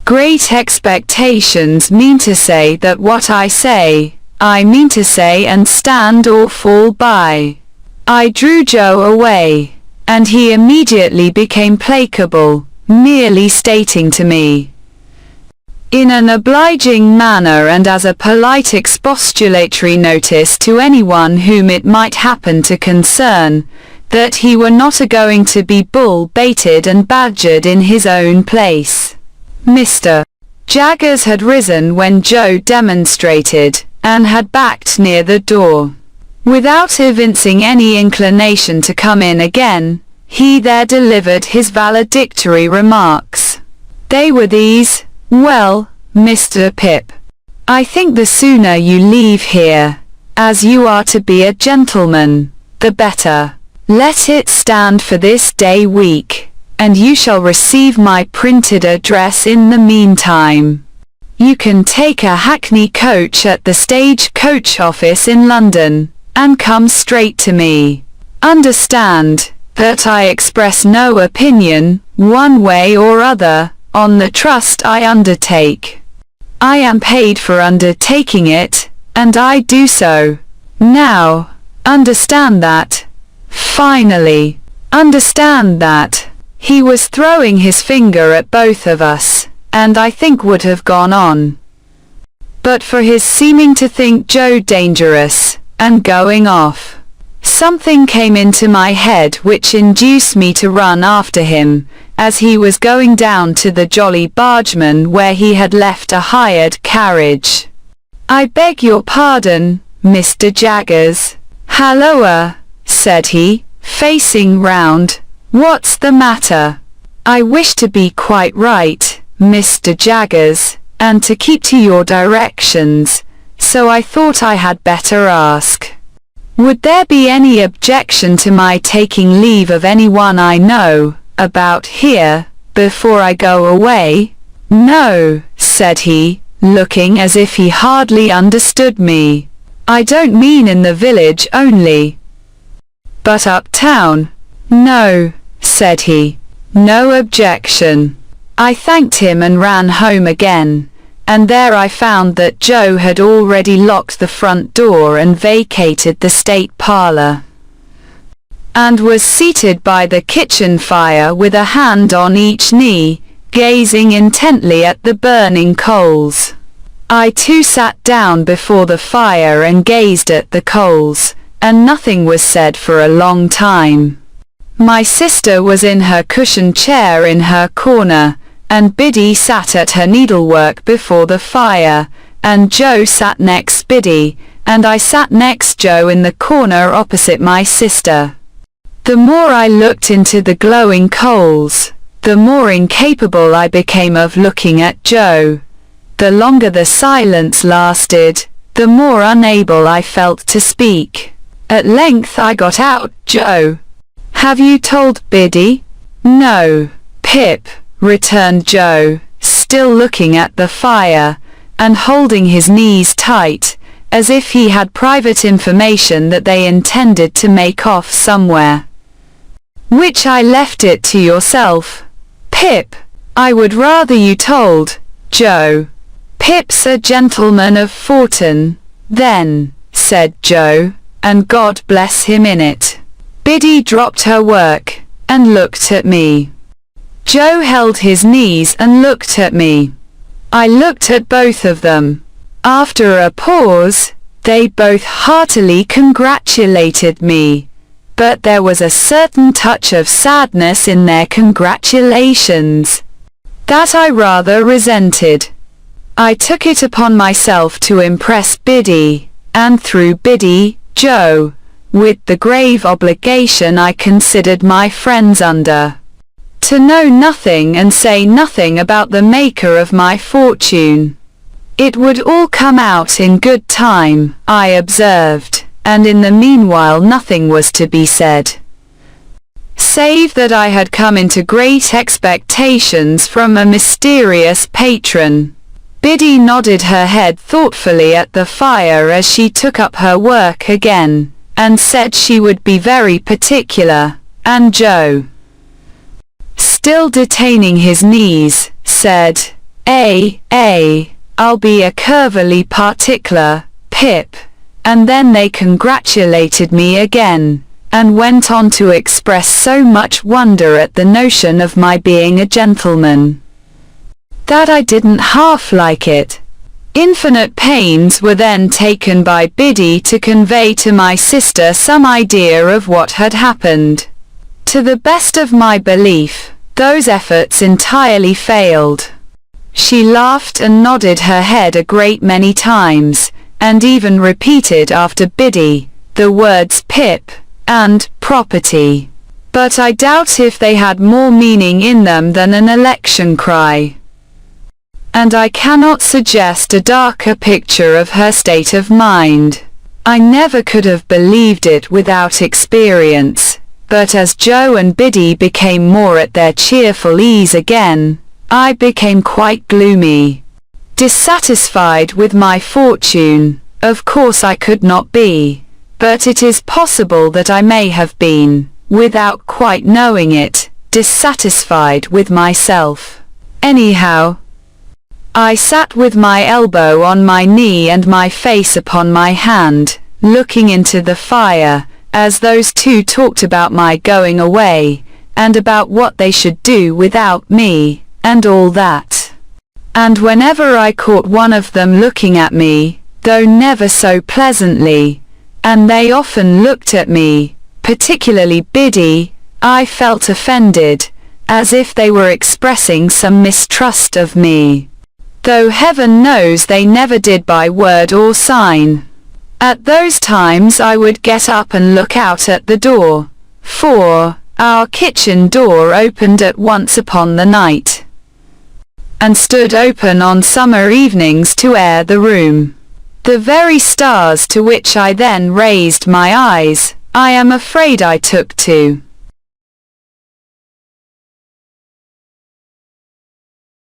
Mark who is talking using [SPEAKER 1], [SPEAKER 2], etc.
[SPEAKER 1] Great expectations mean to say that what I say, I mean to say and stand or fall by. I drew Joe away, and he immediately became placable, merely stating to me, in an obliging manner and as a polite expostulatory notice to anyone whom it might happen to concern, that he were not a-going to be bull-baited and badgered in his own place. Mr. Jaggers had risen when Joe demonstrated, and had backed near the door. Without evincing any inclination to come in again, he there delivered his valedictory remarks. They were these: "Well, Mr. Pip, I think the sooner you leave here, as you are to be a gentleman, the better. Let it stand for this day week, and you shall receive my printed address in the meantime. You can take a hackney coach at the stage coach office in London, and come straight to me. Understand that I express no opinion, one way or other, on the trust I undertake. I am paid for undertaking it, and I do so. Now, understand that. Finally, understand that." He was throwing his finger at both of us, and I think would have gone on, but for his seeming to think Joe dangerous, and going off. Something came into my head which induced me to run after him, as he was going down to the Jolly Bargeman where he had left a hired carriage. "I beg your pardon, Mr. Jaggers." "Halloa," said he, facing round. "What's the matter?" "I wish to be quite right, Mr. Jaggers, and to keep to your directions, so I thought I had better ask. Would there be any objection to my taking leave of anyone I know about here, before I go away?" "No," said he, looking as if he hardly understood me. "I don't mean in the village only, but uptown." "No," said he, "no objection." I thanked him and ran home again, and there I found that Joe had already locked the front door and vacated the state parlour, and was seated by the kitchen fire with a hand on each knee, gazing intently at the burning coals. I too sat down before the fire and gazed at the coals, and nothing was said for a long time. My sister was in her cushioned chair in her corner, and Biddy sat at her needlework before the fire, and Joe sat next Biddy, and I sat next Joe in the corner opposite my sister. The more I looked into the glowing coals, the more incapable I became of looking at Joe. The longer the silence lasted, the more unable I felt to speak. At length I got out, "Joe, have you told Biddy?" "No, Pip," returned Joe, still looking at the fire, and holding his knees tight, as if he had private information that they intended to make off somewhere. "Which I left it to yourself, Pip. I would rather you told, Joe. Pip's a gentleman of fortune, then," said Joe, "and God bless him in it." Biddy dropped her work, and looked at me. Joe held his knees and looked at me. I looked at both of them. After a pause, they both heartily congratulated me, but there was a certain touch of sadness in their congratulations that I rather resented. I took it upon myself to impress Biddy, and through Biddy, Joe, with the grave obligation I considered my friends under, to know nothing and say nothing about the maker of my fortune. It would all come out in good time, I observed, and in the meanwhile nothing was to be said, save that I had come into great expectations from a mysterious patron. Biddy nodded her head thoughtfully at the fire as she took up her work again, and said she would be very particular, and Joe, still detaining his knees, said, I'll be a curvily particular, Pip. And then they congratulated me again, and went on to express so much wonder at the notion of my being a gentleman, that I didn't half like it. Infinite pains were then taken by Biddy to convey to my sister some idea of what had happened. To the best of my belief, those efforts entirely failed. She laughed and nodded her head a great many times, and even repeated after Biddy the words Pip and property. But I doubt if they had more meaning in them than an election cry. And I cannot suggest a darker picture of her state of mind. I never could have believed it without experience, but as Joe and Biddy became more at their cheerful ease again, I became quite gloomy. Dissatisfied with my fortune, of course I could not be, but it is possible that I may have been, without quite knowing it, dissatisfied with myself. Anyhow, I sat with my elbow on my knee and my face upon my hand, looking into the fire, as those two talked about my going away, and about what they should do without me, and all that. And whenever I caught one of them looking at me, though never so pleasantly, and they often looked at me, particularly Biddy, I felt offended, as if they were expressing some mistrust of me, though heaven knows they never did by word or sign. At those times I would get up and look out at the door, for our kitchen door opened at once upon the night, and stood open on summer evenings to air the room. The very stars to which I then raised my eyes, I am afraid I took to.